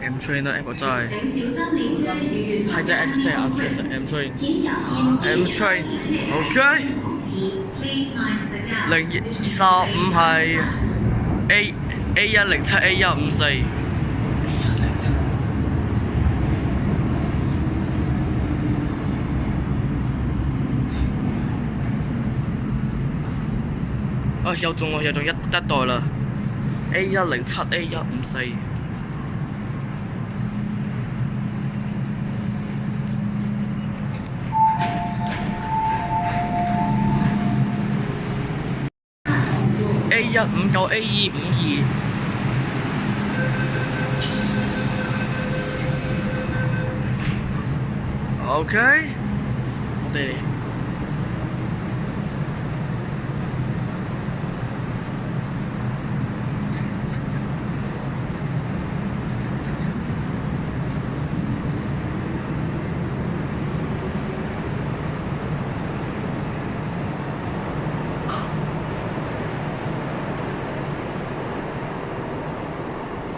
M-Train 啦，我真係係隻 M-Train，OK。0225係 A107 A154。啊，又中喎，又中一代啦 ，A107 A154。A159 A252。OK，我哋。